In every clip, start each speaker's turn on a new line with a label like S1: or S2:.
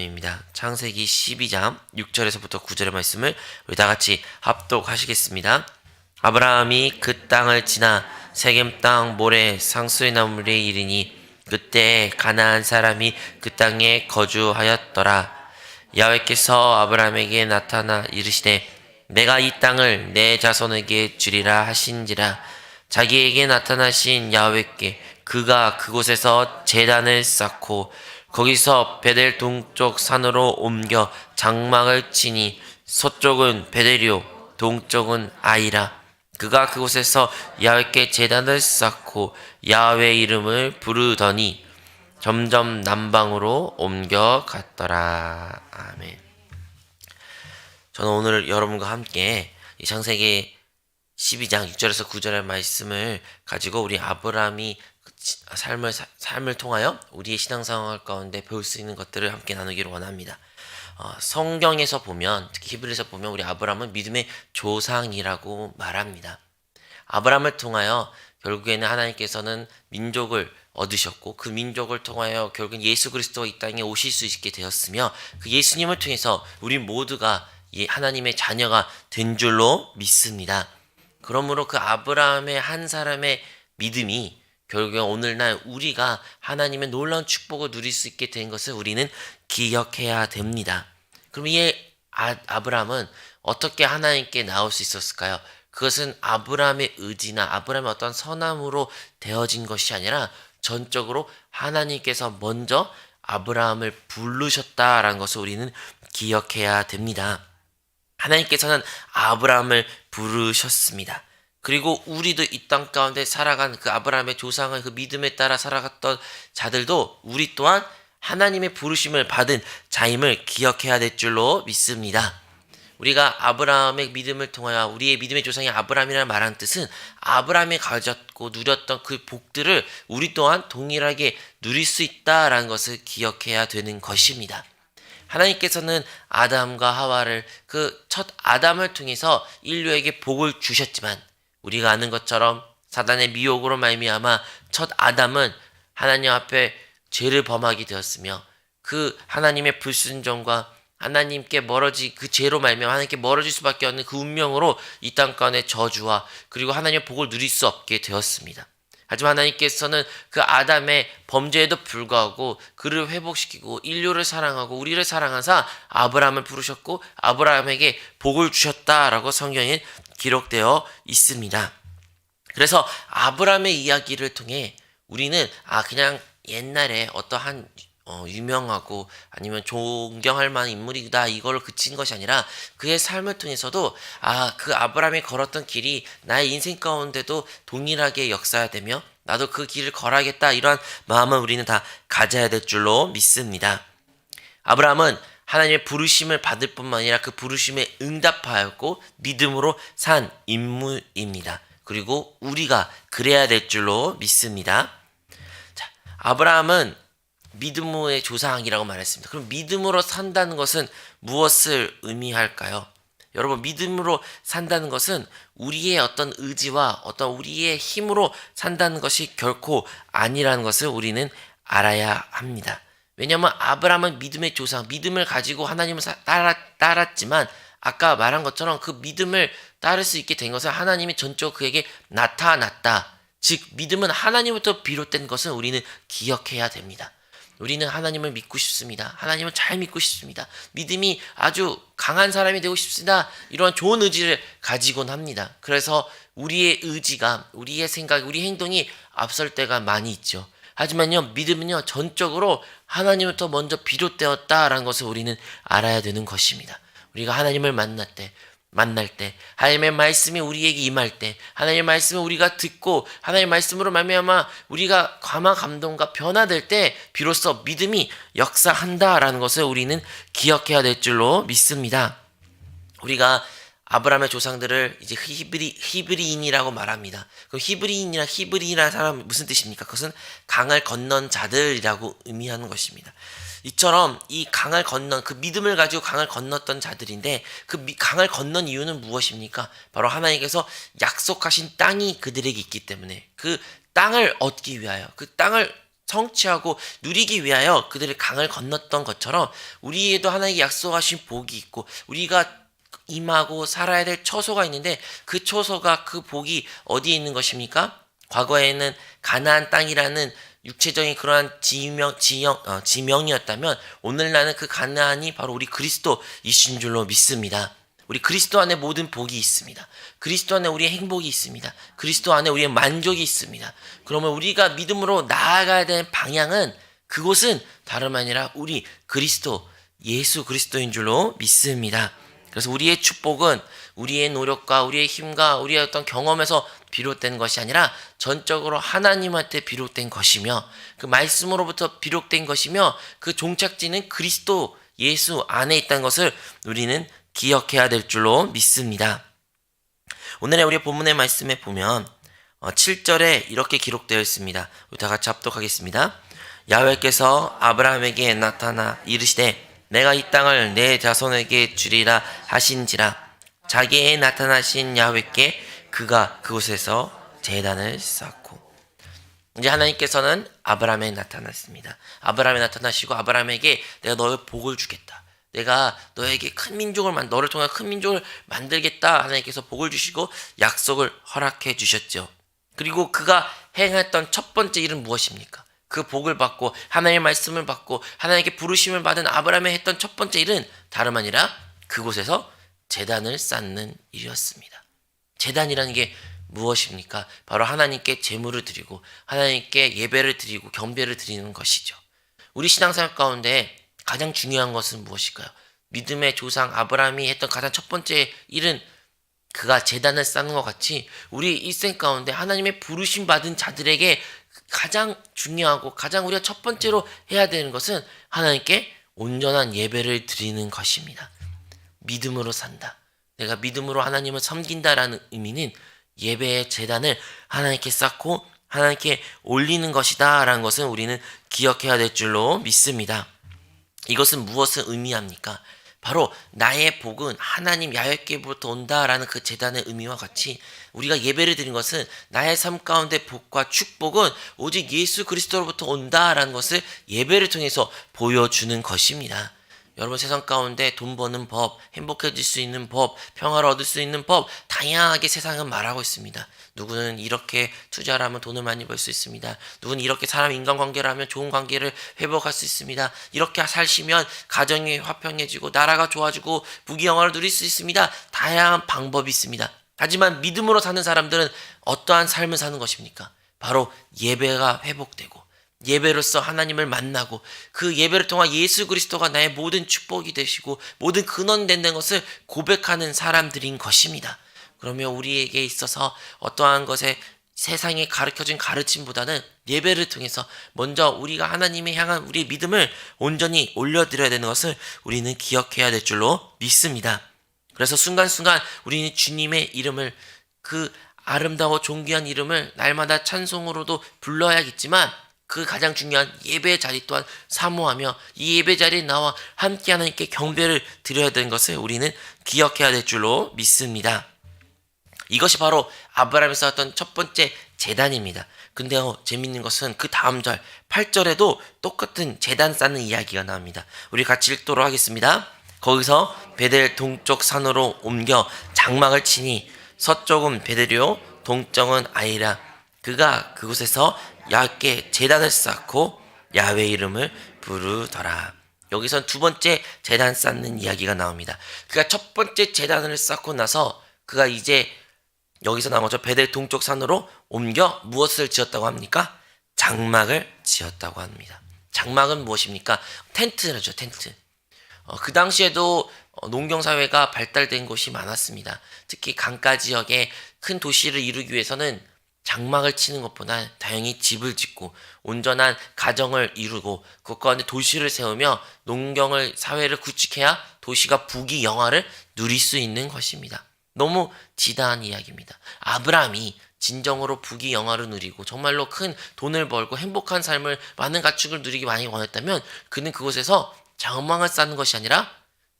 S1: 입니다. 창세기 12장 6절에서부터 9절의 말씀을 우리 다 같이 합독하시겠습니다. 아브라함이 그 땅을 지나 세겜 땅 모래 상수의 나무에 이르니 그때 가나안 사람이 그 땅에 거주하였더라. 야훼께서 아브라함에게 나타나 이르시되 내가 이 땅을 내 자손에게 주리라 하신지라. 자기에게 나타나신 야훼께 그가 그곳에서 제단을 쌓고 거기서 베델 동쪽 산으로 옮겨 장막을 치니 서쪽은 베델이요 동쪽은 아이라. 그가 그곳에서 야훼께 제단을 쌓고 야훼 이름을 부르더니 점점 남방으로 옮겨갔더라. 아멘. 저는 오늘 여러분과 함께 이 창세기 12장 6절에서 9절의 말씀을 가지고 우리 아브라함이 삶을 통하여 우리의 신앙생활 가운데 배울 수 있는 것들을 함께 나누기를 원합니다. 성경에서 보면, 특히 히브리서 보면 우리 아브라함은 믿음의 조상이라고 말합니다. 아브라함을 통하여 결국에는 하나님께서는 민족을 얻으셨고 그 민족을 통하여 결국엔 예수 그리스도가 이 땅에 오실 수 있게 되었으며 그 예수님을 통해서 우리 모두가 하나님의 자녀가 된 줄로 믿습니다. 그러므로 그 아브라함의 한 사람의 믿음이 결국엔 오늘날 우리가 하나님의 놀라운 축복을 누릴 수 있게 된 것을 우리는 기억해야 됩니다. 그럼 이 아브라함은 어떻게 하나님께 나올 수 있었을까요? 그것은 아브라함의 의지나 아브라함의 어떤 선함으로 되어진 것이 아니라 전적으로 하나님께서 먼저 아브라함을 부르셨다라는 것을 우리는 기억해야 됩니다. 하나님께서는 아브라함을 부르셨습니다. 그리고 우리도 이 땅 가운데 살아간 그 아브라함의 조상의 그 믿음에 따라 살아갔던 자들도 우리 또한 하나님의 부르심을 받은 자임을 기억해야 될 줄로 믿습니다. 우리가 아브라함의 믿음을 통하여 우리의 믿음의 조상이 아브라함이라는 말하는 뜻은 아브라함이 가졌고 누렸던 그 복들을 우리 또한 동일하게 누릴 수 있다라는 것을 기억해야 되는 것입니다. 하나님께서는 아담과 하와를 그 첫 아담을 통해서 인류에게 복을 주셨지만 우리가 아는 것처럼 사단의 미혹으로 말미암아 첫 아담은 하나님 앞에 죄를 범하게 되었으며 그 하나님의 불순종과 하나님께 그 죄로 말미암아 하나님께 멀어질 수밖에 없는 그 운명으로 이 땅 가운데 저주와 그리고 하나님의 복을 누릴 수 없게 되었습니다. 하지만 하나님께서는 그 아담의 범죄에도 불구하고 그를 회복시키고 인류를 사랑하고 우리를 사랑하사 아브라함을 부르셨고 아브라함에게 복을 주셨다라고 성경에 기록되어 있습니다. 그래서 아브라함의 이야기를 통해 우리는 그냥 옛날에 어떠한 유명하고 아니면 존경할 만한 인물이다 이걸로 그친 것이 아니라 그의 삶을 통해서도 그 아브라함이 걸었던 길이 나의 인생 가운데도 동일하게 역사되며 나도 그 길을 걸어야겠다 이러한 마음을 우리는 다 가져야 될 줄로 믿습니다. 아브라함은 하나님의 부르심을 받을 뿐만 아니라 그 부르심에 응답하였고 믿음으로 산 인물입니다. 그리고 우리가 그래야 될 줄로 믿습니다. 자, 아브라함은 믿음의 조상이라고 말했습니다. 그럼 믿음으로 산다는 것은 무엇을 의미할까요? 여러분, 믿음으로 산다는 것은 우리의 어떤 의지와 어떤 우리의 힘으로 산다는 것이 결코 아니라는 것을 우리는 알아야 합니다. 왜냐하면 아브라함은 믿음의 조상, 믿음을 가지고 하나님을 따랐지만 아까 말한 것처럼 그 믿음을 따를 수 있게 된 것은 하나님이 전적으로 그에게 나타났다. 즉 믿음은 하나님부터 비롯된 것을 우리는 기억해야 됩니다. 우리는 하나님을 믿고 싶습니다. 하나님을 잘 믿고 싶습니다. 믿음이 아주 강한 사람이 되고 싶습니다. 이러한 좋은 의지를 가지곤 합니다. 그래서 우리의 의지가, 우리의 생각, 우리 행동이 앞설 때가 많이 있죠. 하지만요, 믿음은요, 전적으로 하나님부터 먼저 비롯되었다라는 것을 우리는 알아야 되는 것입니다. 우리가 하나님을 만날 때 하나님의 말씀이 우리에게 임할 때 하나님의 말씀을 우리가 듣고 하나님의 말씀으로 말미암아 우리가 감동과 변화될 때 비로소 믿음이 역사한다라는 것을 우리는 기억해야 될 줄로 믿습니다. 우리가 아브라함의 조상들을 이제 히브리인이라고 말합니다. 그럼 히브리인이라는 사람은 무슨 뜻입니까? 그것은 강을 건넌 자들이라고 의미하는 것입니다. 이처럼 이 강을 건넌 그 믿음을 가지고 강을 건넜던 자들인데 그 강을 건넌 이유는 무엇입니까? 바로 하나님께서 약속하신 땅이 그들에게 있기 때문에 그 땅을 얻기 위하여 그 땅을 성취하고 누리기 위하여 그들의 강을 건넜던 것처럼 우리에도 하나님께 약속하신 복이 있고 우리가 임하고 살아야 될 처소가 있는데 그 처소가 그 복이 어디에 있는 것입니까? 과거에는 가나안 땅이라는 육체적인 그러한 지명이었다면 오늘날은 그 가나안이 바로 우리 그리스도이신 줄로 믿습니다. 우리 그리스도 안에 모든 복이 있습니다. 그리스도 안에 우리의 행복이 있습니다. 그리스도 안에 우리의 만족이 있습니다. 그러면 우리가 믿음으로 나아가야 되는 방향은 그곳은 다름 아니라 우리 그리스도 예수 그리스도인 줄로 믿습니다. 그래서 우리의 축복은 우리의 노력과 우리의 힘과 우리의 어떤 경험에서 비롯된 것이 아니라 전적으로 하나님한테 비롯된 것이며 그 말씀으로부터 비롯된 것이며 그 종착지는 그리스도 예수 안에 있다는 것을 우리는 기억해야 될 줄로 믿습니다. 오늘의 우리 본문의 말씀에 보면 7절에 이렇게 기록되어 있습니다. 우리 다 같이 합독하겠습니다. 야훼께서 아브라함에게 나타나 이르시되 내가 이 땅을 내 자손에게 주리라 하신지라. 자기에 나타나신 야훼께 그가 그곳에서 제단을 쌓고. 이제 하나님께서는 아브라함에 나타났습니다. 아브라함에 나타나시고 아브라함에게 내가 너의 복을 주겠다. 내가 너에게 큰 민족을 너를 통해 큰 민족을 만들겠다. 하나님께서 복을 주시고 약속을 허락해 주셨죠. 그리고 그가 행했던 첫 번째 일은 무엇입니까? 그 복을 받고 하나님의 말씀을 받고 하나님께 부르심을 받은 아브라함이 했던 첫 번째 일은 다름 아니라 그곳에서 제단을 쌓는 일이었습니다. 제단이라는 게 무엇입니까? 바로 하나님께 제물을 드리고 하나님께 예배를 드리고 경배를 드리는 것이죠. 우리 신앙생활 가운데 가장 중요한 것은 무엇일까요? 믿음의 조상 아브라함이 했던 가장 첫 번째 일은 그가 제단을 쌓는 것 같이 우리 일생 가운데 하나님의 부르심 받은 자들에게 가장 중요하고 가장 우리가 첫 번째로 해야 되는 것은 하나님께 온전한 예배를 드리는 것입니다. 믿음으로 산다. 내가 믿음으로 하나님을 섬긴다라는 의미는 예배의 제단을 하나님께 쌓고 하나님께 올리는 것이다 라는 것은 우리는 기억해야 될 줄로 믿습니다. 이것은 무엇을 의미합니까? 바로 나의 복은 하나님 야훼께부터 온다라는 그 제단의 의미와 같이 우리가 예배를 드린 것은 나의 삶 가운데 복과 축복은 오직 예수 그리스도로부터 온다라는 것을 예배를 통해서 보여주는 것입니다. 여러분 세상 가운데 돈 버는 법, 행복해질 수 있는 법, 평화를 얻을 수 있는 법 다양하게 세상은 말하고 있습니다. 누구는 이렇게 투자를 하면 돈을 많이 벌 수 있습니다. 누구는 이렇게 사람 인간관계를 하면 좋은 관계를 회복할 수 있습니다. 이렇게 살시면 가정이 화평해지고 나라가 좋아지고 부귀영화를 누릴 수 있습니다. 다양한 방법이 있습니다. 하지만 믿음으로 사는 사람들은 어떠한 삶을 사는 것입니까? 바로 예배가 회복되고 예배로서 하나님을 만나고 그 예배를 통한 예수 그리스도가 나의 모든 축복이 되시고 모든 근원이 된다는 것을 고백하는 사람들인 것입니다. 그러면 우리에게 있어서 어떠한 것에 세상에 가르쳐진 가르침보다는 예배를 통해서 먼저 우리가 하나님에 향한 우리의 믿음을 온전히 올려드려야 되는 것을 우리는 기억해야 될 줄로 믿습니다. 그래서 순간순간 우리는 주님의 이름을 그 아름다워 존귀한 이름을 날마다 찬송으로도 불러야겠지만 그 가장 중요한 예배 자리 또한 사모하며 이 예배 자리에 나와 함께 하나님께 경배를 드려야 되는 것을 우리는 기억해야 될 줄로 믿습니다. 이것이 바로 아브라함이 쌓았던 첫 번째 제단입니다. 근데요 재밌는 것은 그 다음 절 8절에도 똑같은 제단 쌓는 이야기가 나옵니다. 우리 같이 읽도록 하겠습니다. 거기서 베델 동쪽 산으로 옮겨 장막을 치니 서쪽은 베델이요 동쪽은 아이라. 그가 그곳에서 야훼께 제단을 쌓고 야훼 이름을 부르더라. 여기선 두 번째 제단 쌓는 이야기가 나옵니다. 그가 첫 번째 제단을 쌓고 나서 그가 이제 여기서 나온 거죠. 베델 동쪽 산으로 옮겨 무엇을 지었다고 합니까? 장막을 지었다고 합니다. 장막은 무엇입니까? 텐트라죠. 텐트. 그 당시에도 농경사회가 발달된 곳이 많았습니다. 특히 강가 지역에 큰 도시를 이루기 위해서는 장막을 치는 것보다 다행히 집을 짓고 온전한 가정을 이루고 그 가운데 도시를 세우며 농경을 사회를 구축해야 도시가 부귀영화를 누릴 수 있는 것입니다. 너무 지다한 이야기입니다. 아브라함이 진정으로 부귀영화를 누리고 정말로 큰 돈을 벌고 행복한 삶을 많은 가축을 누리기 많이 원했다면 그는 그곳에서 장막을 쌓는 것이 아니라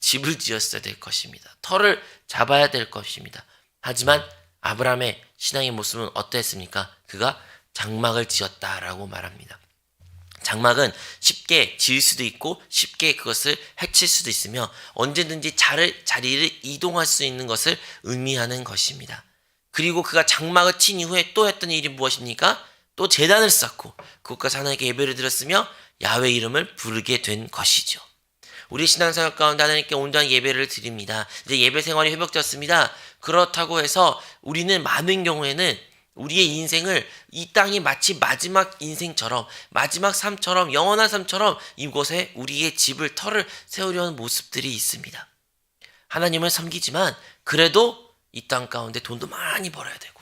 S1: 집을 지었어야 될 것입니다. 터를 잡아야 될 것입니다. 하지만 아브라함의 신앙의 모습은 어땠습니까? 그가 장막을 지었다라고 말합니다. 장막은 쉽게 지을 수도 있고 쉽게 그것을 해칠 수도 있으며 언제든지 자리를 이동할 수 있는 것을 의미하는 것입니다. 그리고 그가 장막을 친 이후에 또 했던 일이 무엇입니까? 또 제단을 쌓고 그곳까지 하나님께 예배를 드렸으며 야훼 이름을 부르게 된 것이죠. 우리 신앙생활 가운데 하나님께 온전한 예배를 드립니다. 이제 예배 생활이 회복되었습니다. 그렇다고 해서 우리는 많은 경우에는 우리의 인생을 이 땅이 마치 마지막 인생처럼 마지막 삶처럼 영원한 삶처럼 이곳에 우리의 집을 터를 세우려는 모습들이 있습니다. 하나님을 섬기지만 그래도 이 땅 가운데 돈도 많이 벌어야 되고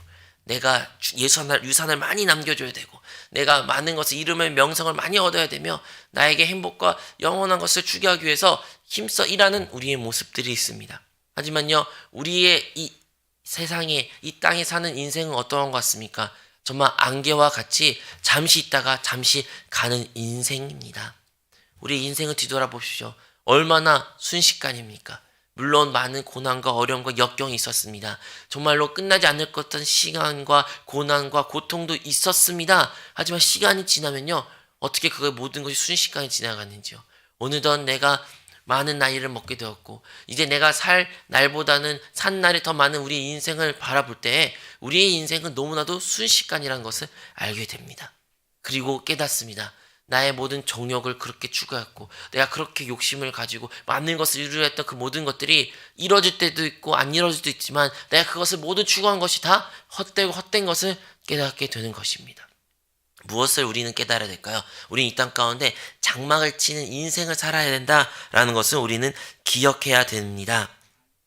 S1: 내가 유산을 많이 남겨줘야 되고 내가 많은 것을 이름의 명성을 많이 얻어야 되며 나에게 행복과 영원한 것을 주게 하기 위해서 힘써 일하는 우리의 모습들이 있습니다. 하지만요, 우리의 이 세상에 이 땅에 사는 인생은 어떠한 것 같습니까? 정말 안개와 같이 잠시 있다가 잠시 가는 인생입니다. 우리 인생을 뒤돌아보십시오. 얼마나 순식간입니까? 물론 많은 고난과 어려움과 역경이 있었습니다. 정말로 끝나지 않을 것 같은 시간과 고난과 고통도 있었습니다. 하지만 시간이 지나면요, 어떻게 그 모든 것이 순식간에 지나가는지요. 어느덧 내가 많은 나이를 먹게 되었고 이제 내가 살 날보다는 산 날이 더 많은 우리 인생을 바라볼 때 우리의 인생은 너무나도 순식간이라는 것을 알게 됩니다. 그리고 깨닫습니다. 나의 모든 정욕을 그렇게 추구했고 내가 그렇게 욕심을 가지고 많은 것을 이루려 했던 그 모든 것들이 이루어질 때도 있고 안 이루어질 때도 있지만 내가 그것을 모두 추구한 것이 다 헛되고 헛된 것을 깨닫게 되는 것입니다. 무엇을 우리는 깨달아야 될까요? 우리는 이 땅 가운데 장막을 치는 인생을 살아야 된다라는 것을 우리는 기억해야 됩니다.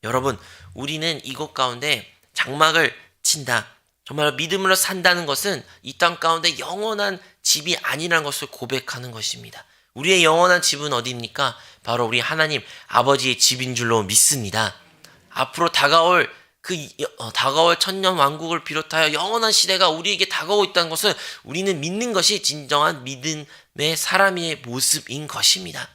S1: 여러분, 우리는 이곳 가운데 장막을 친다. 정말 믿음으로 산다는 것은 이 땅 가운데 영원한 집이 아니라는 것을 고백하는 것입니다. 우리의 영원한 집은 어디입니까? 바로 우리 하나님 아버지의 집인 줄로 믿습니다. 앞으로 다가올 천년 왕국을 비롯하여 영원한 시대가 우리에게 다가오고 있다는 것을 우리는 믿는 것이 진정한 믿음의 사람의 모습인 것입니다.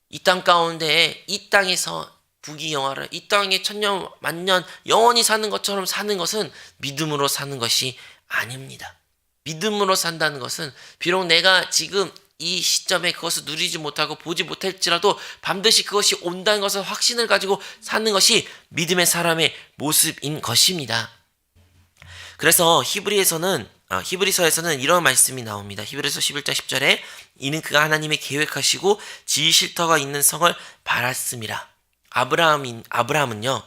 S1: 이 땅 가운데 이 땅에서 부귀영화를 이 땅에 천년 만년 영원히 사는 것처럼 사는 것은 믿음으로 사는 것이 아닙니다. 믿음으로 산다는 것은 비록 내가 지금 이 시점에 그것을 누리지 못하고 보지 못할지라도 반드시 그것이 온다는 것을 확신을 가지고 사는 것이 믿음의 사람의 모습인 것입니다. 그래서 히브리서에서는 이런 말씀이 나옵니다. 히브리서 11장 10절에 이는 그가 하나님의 계획하시고 지으실 터가 있는 성을 바랐음이라. 아브라함은요,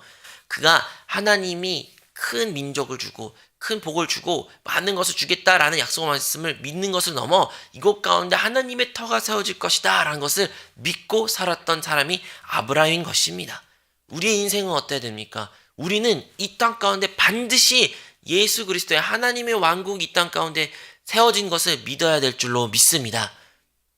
S1: 그가 하나님이 큰 민족을 주고 큰 복을 주고 많은 것을 주겠다라는 약속 말씀을 믿는 것을 넘어 이곳 가운데 하나님의 터가 세워질 것이다 라는 것을 믿고 살았던 사람이 아브라함인 것입니다. 우리의 인생은 어때야 됩니까? 우리는 이 땅 가운데 반드시 예수 그리스도의 하나님의 왕국이 이 땅 가운데 세워진 것을 믿어야 될 줄로 믿습니다.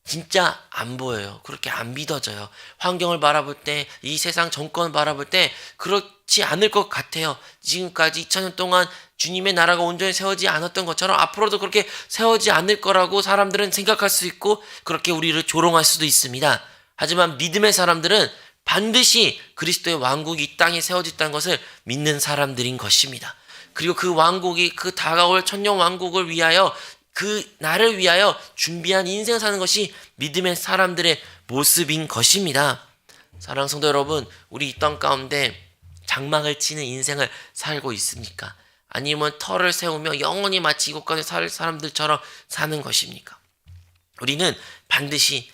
S1: 진짜 안 보여요. 그렇게 안 믿어져요. 환경을 바라볼 때, 이 세상 정권을 바라볼 때 그렇지 않을 것 같아요. 지금까지 2000년 동안 주님의 나라가 온전히 세워지지 않았던 것처럼 앞으로도 그렇게 세워지지 않을 거라고 사람들은 생각할 수 있고 그렇게 우리를 조롱할 수도 있습니다. 하지만 믿음의 사람들은 반드시 그리스도의 왕국이 이 땅에 세워졌다는 것을 믿는 사람들인 것입니다. 그리고 그 왕국이 그 다가올 천년 왕국을 위하여 그 나를 위하여 준비한 인생 사는 것이 믿음의 사람들의 모습인 것입니다. 사랑하는 성도 여러분, 우리 이 땅 가운데 장막을 치는 인생을 살고 있습니까? 아니면 터를 세우며 영원히 마치 이곳 가운데 살 사람들처럼 사는 것입니까? 우리는 반드시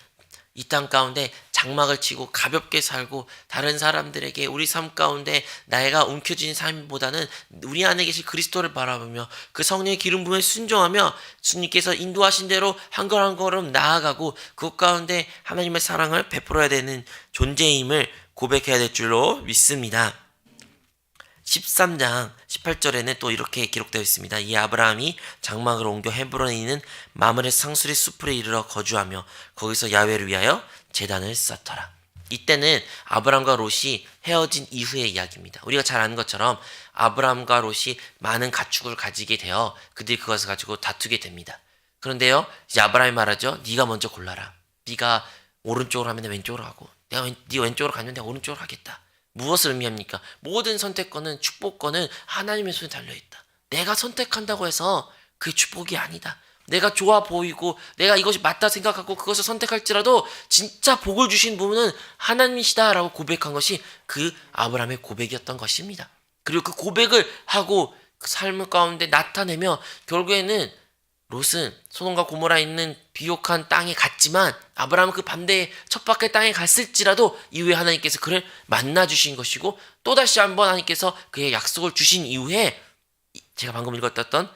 S1: 이 땅 가운데 장막을 치고 가볍게 살고 다른 사람들에게 우리 삶 가운데 나이가 움켜쥐는 삶보다는 우리 안에 계신 그리스도를 바라보며 그 성령의 기름 부음에 순종하며 주님께서 인도하신 대로 한 걸음 한 걸음 나아가고 그것 가운데 하나님의 사랑을 베풀어야 되는 존재임을 고백해야 될 줄로 믿습니다. 13장 18절에는 또 이렇게 기록되어 있습니다. 이 아브라함이 장막을 옮겨 헤브론에 있는 마므레 상수리 숲으로 이르러 거주하며 거기서 야훼를 위하여 제단을 쌓더라. 이때는 아브라함과 롯이 헤어진 이후의 이야기입니다. 우리가 잘 아는 것처럼 아브라함과 롯이 많은 가축을 가지게 되어 그들이 그것을 가지고 다투게 됩니다. 그런데요, 이제 아브라함이 말하죠. 네가 먼저 골라라. 네가 오른쪽으로 하면 내가 왼쪽으로 하고 네 왼쪽으로 가면 내가 오른쪽으로 하겠다. 무엇을 의미합니까? 모든 선택권은 축복권은 하나님의 손에 달려있다. 내가 선택한다고 해서 그게 축복이 아니다. 내가 좋아 보이고 내가 이것이 맞다 생각하고 그것을 선택할지라도 진짜 복을 주신 분은 하나님이시다라고 고백한 것이 그 아브라함의 고백이었던 것입니다. 그리고 그 고백을 하고 그 삶 가운데 나타내며 결국에는 롯은 소돔과 고모라에 있는 비옥한 땅에 갔지만 아브라함은 그 반대의 척박한 땅에 갔을지라도 이후에 하나님께서 그를 만나 주신 것이고 또다시 한번 하나님께서 그의 약속을 주신 이후에 제가 방금 읽었던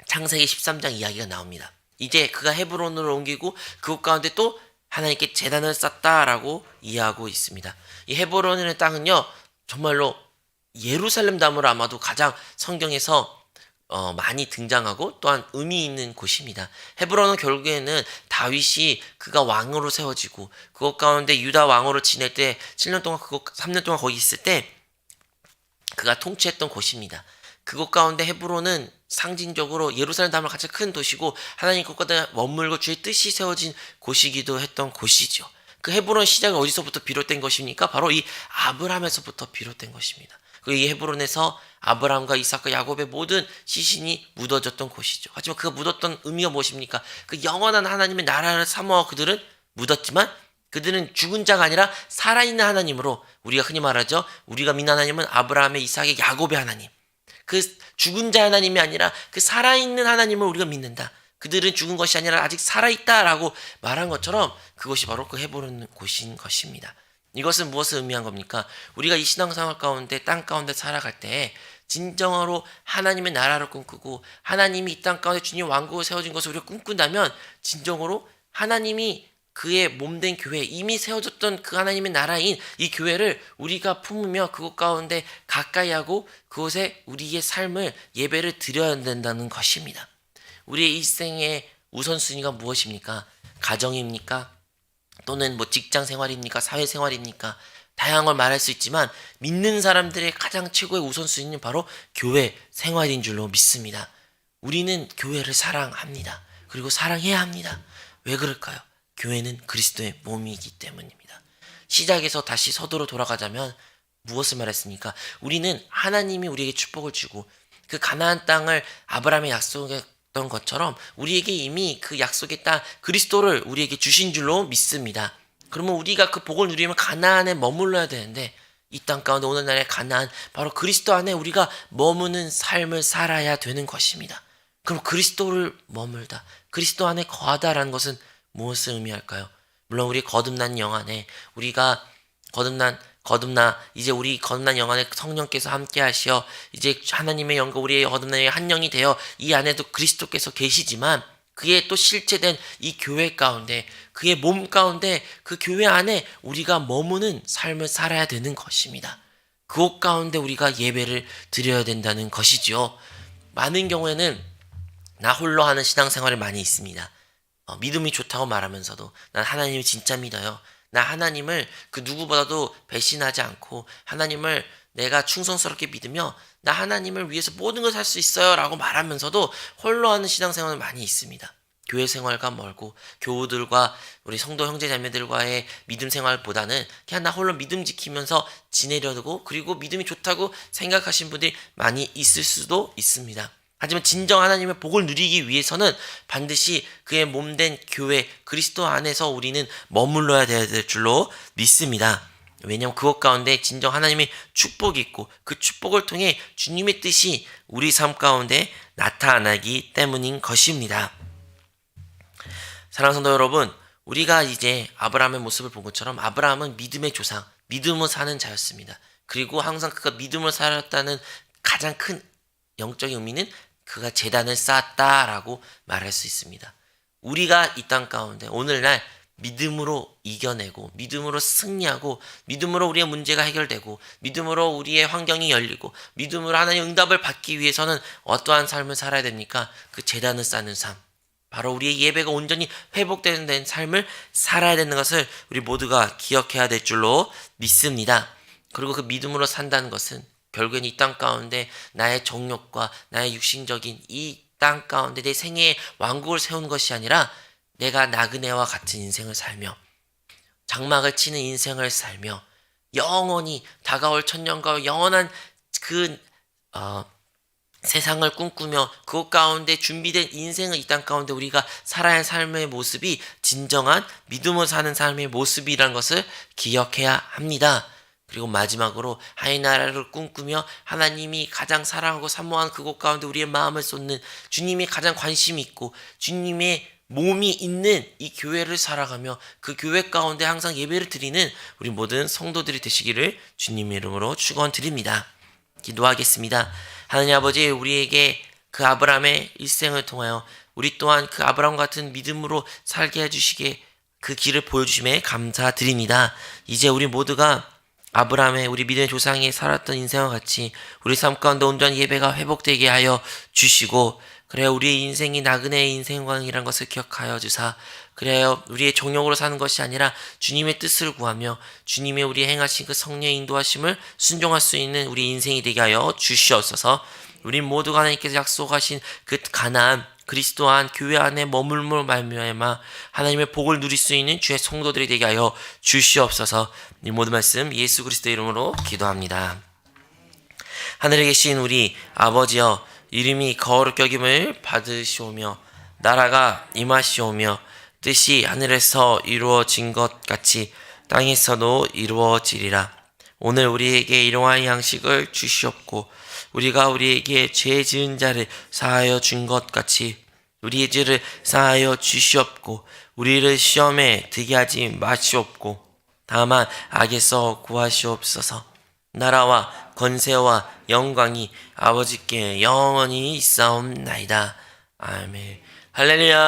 S1: 창세기 13장 이야기가 나옵니다. 이제 그가 헤브론으로 옮기고 그곳 가운데 또 하나님께 제단을 쌓다라고 이해하고 있습니다. 이 헤브론이라는 땅은요 정말로 예루살렘 다음으로 아마도 가장 성경에서 많이 등장하고 또한 의미 있는 곳입니다. 헤브론은 결국에는 다윗이 그가 왕으로 세워지고 그것 가운데 유다 왕으로 지낼 때 7년 동안 3년 동안 거기 있을 때 그가 통치했던 곳입니다. 그곳 가운데 헤브론은 상징적으로 예루살렘 다음으로 가장 큰 도시고 하나님 것과 머물고 주의 뜻이 세워진 곳이기도 했던 곳이죠. 그 헤브론 시작은 어디서부터 비롯된 것입니까? 바로 이 아브라함에서부터 비롯된 것입니다. 이 헤브론에서 아브라함과 이삭과 야곱의 모든 시신이 묻어졌던 곳이죠. 하지만 그가 묻었던 의미가 무엇입니까? 그 영원한 하나님의 나라를 사모하고 그들은 묻었지만 그들은 죽은 자가 아니라 살아있는 하나님으로 우리가 흔히 말하죠. 우리가 믿는 하나님은 아브라함의 이삭의 야곱의 하나님. 그 죽은 자 하나님이 아니라 그 살아있는 하나님을 우리가 믿는다. 그들은 죽은 것이 아니라 아직 살아있다라고 말한 것처럼 그것이 바로 그 헤브론 곳인 것입니다. 이것은 무엇을 의미한 겁니까? 우리가 이 신앙생활 가운데 땅 가운데 살아갈 때 진정으로 하나님의 나라를 꿈꾸고 하나님이 이 땅 가운데 주님 왕국을 세워진 것을 우리가 꿈꾼다면 진정으로 하나님이 그의 몸된 교회 이미 세워졌던 그 하나님의 나라인 이 교회를 우리가 품으며 그곳 가운데 가까이 하고 그곳에 우리의 삶을 예배를 드려야 된다는 것입니다. 우리의 일생의 우선순위가 무엇입니까? 가정입니까? 또는 직장 생활입니까? 사회 생활입니까? 다양한 걸 말할 수 있지만 믿는 사람들의 가장 최고의 우선순위는 바로 교회 생활인 줄로 믿습니다. 우리는 교회를 사랑합니다. 그리고 사랑해야 합니다. 왜 그럴까요? 교회는 그리스도의 몸이기 때문입니다. 시작에서 다시 서두로 돌아가자면 무엇을 말했습니까? 우리는 하나님이 우리에게 축복을 주고 그 가나안 땅을 아브라함의 약속했던 것처럼 우리에게 이미 그 약속의 땅 그리스도를 우리에게 주신 줄로 믿습니다. 그러면 우리가 그 복을 누리면 가나안에 머물러야 되는데 이 땅 가운데 오늘날의 가나안 바로 그리스도 안에 우리가 머무는 삶을 살아야 되는 것입니다. 그럼 그리스도를 머물다 그리스도 안에 거하다라는 것은 무엇을 의미할까요? 물론 우리 거듭난 영 안에 우리가 이제 우리 거듭난 영 안에 성령께서 함께 하시어 이제 하나님의 영과 우리의 거듭난 영이 한 영이 되어 이 안에도 그리스도께서 계시지만 그의 또 실체된 이 교회 가운데 그의 몸 가운데 그 교회 안에 우리가 머무는 삶을 살아야 되는 것입니다. 그곳 가운데 우리가 예배를 드려야 된다는 것이죠. 많은 경우에는 나 홀로 하는 신앙생활이 많이 있습니다. 믿음이 좋다고 말하면서도 난 하나님을 진짜 믿어요. 나 하나님을 그 누구보다도 배신하지 않고 하나님을 내가 충성스럽게 믿으며 나 하나님을 위해서 모든 걸 할 수 있어요 라고 말하면서도 홀로 하는 신앙생활은 많이 있습니다. 교회 생활과 멀고 교우들과 우리 성도 형제 자매들과의 믿음 생활보다는 그냥 나 홀로 믿음 지키면서 지내려고 그리고 믿음이 좋다고 생각하신 분들이 많이 있을 수도 있습니다. 하지만 진정 하나님의 복을 누리기 위해서는 반드시 그의 몸된 교회 그리스도 안에서 우리는 머물러야 될 줄로 믿습니다. 왜냐하면 그것 가운데 진정 하나님의 축복이 있고 그 축복을 통해 주님의 뜻이 우리 삶 가운데 나타나기 때문인 것입니다. 사랑하는 성도 여러분, 우리가 이제 아브라함의 모습을 본 것처럼 아브라함은 믿음의 조상, 믿음으로 사는 자였습니다. 그리고 항상 그가 믿음으로 살았다는 가장 큰 영적인 의미는 그가 제단을 쌓았다라고 말할 수 있습니다. 우리가 이 땅 가운데 오늘날 믿음으로 이겨내고 믿음으로 승리하고 믿음으로 우리의 문제가 해결되고 믿음으로 우리의 환경이 열리고 믿음으로 하나님의 응답을 받기 위해서는 어떠한 삶을 살아야 됩니까? 그 제단을 쌓는 삶, 바로 우리의 예배가 온전히 회복되는 삶을 살아야 되는 것을 우리 모두가 기억해야 될 줄로 믿습니다. 그리고 그 믿음으로 산다는 것은 결국엔 이 땅 가운데 나의 정욕과 나의 육신적인 이 땅 가운데 내 생애의 왕국을 세우는 것이 아니라 내가 나그네와 같은 인생을 살며 장막을 치는 인생을 살며 영원히 다가올 천년과 영원한 그 세상을 꿈꾸며 그것 가운데 준비된 인생을 이 땅 가운데 우리가 살아야 할 삶의 모습이 진정한 믿음으로 사는 삶의 모습이라는 것을 기억해야 합니다. 그리고 마지막으로 하나님 나라를 꿈꾸며 하나님이 가장 사랑하고 사모하는 그곳 가운데 우리의 마음을 쏟는 주님이 가장 관심이 있고 주님의 몸이 있는 이 교회를 살아가며 그 교회 가운데 항상 예배를 드리는 우리 모든 성도들이 되시기를 주님의 이름으로 축원드립니다. 기도하겠습니다. 하나님 아버지, 우리에게 그 아브라함의 일생을 통하여 우리 또한 그 아브라함 같은 믿음으로 살게 해주시게 그 길을 보여주심에 감사드립니다. 이제 우리 모두가 아브라함의 우리 믿음의 조상이 살았던 인생과 같이 우리 삶 가운데 온전한 예배가 회복되게 하여 주시고, 그래야 우리의 인생이 나그네의 인생관이라는 것을 기억하여 주사, 그래야 우리의 정욕으로 사는 것이 아니라 주님의 뜻을 구하며 주님의 우리 행하신 그 성령의 인도하심을 순종할 수 있는 우리 인생이 되게 하여 주시옵소서. 우리 모두가 하나님께서 약속하신 그 가나안 그리스도 안 교회 안에 머물므로 말미암아 하나님의 복을 누릴 수 있는 주의 성도들이 되게 하여 주시옵소서. 이 모든 말씀 예수 그리스도의 이름으로 기도합니다. 하늘에 계신 우리 아버지여, 이름이 거룩히 여김을 받으시오며 나라가 임하시오며 뜻이 하늘에서 이루어진 것 같이 땅에서도 이루어지리라. 오늘 우리에게 일용할 양식을 주시옵고 우리가 우리에게 죄 지은 자를 사하여 준 것 같이 우리의 죄를 사하여 주시옵고 우리를 시험에 들게 하지 마시옵고 다만 악에서 구하시옵소서. 나라와 권세와 영광이 아버지께 영원히 있사옵나이다. 아멘. 할렐루야.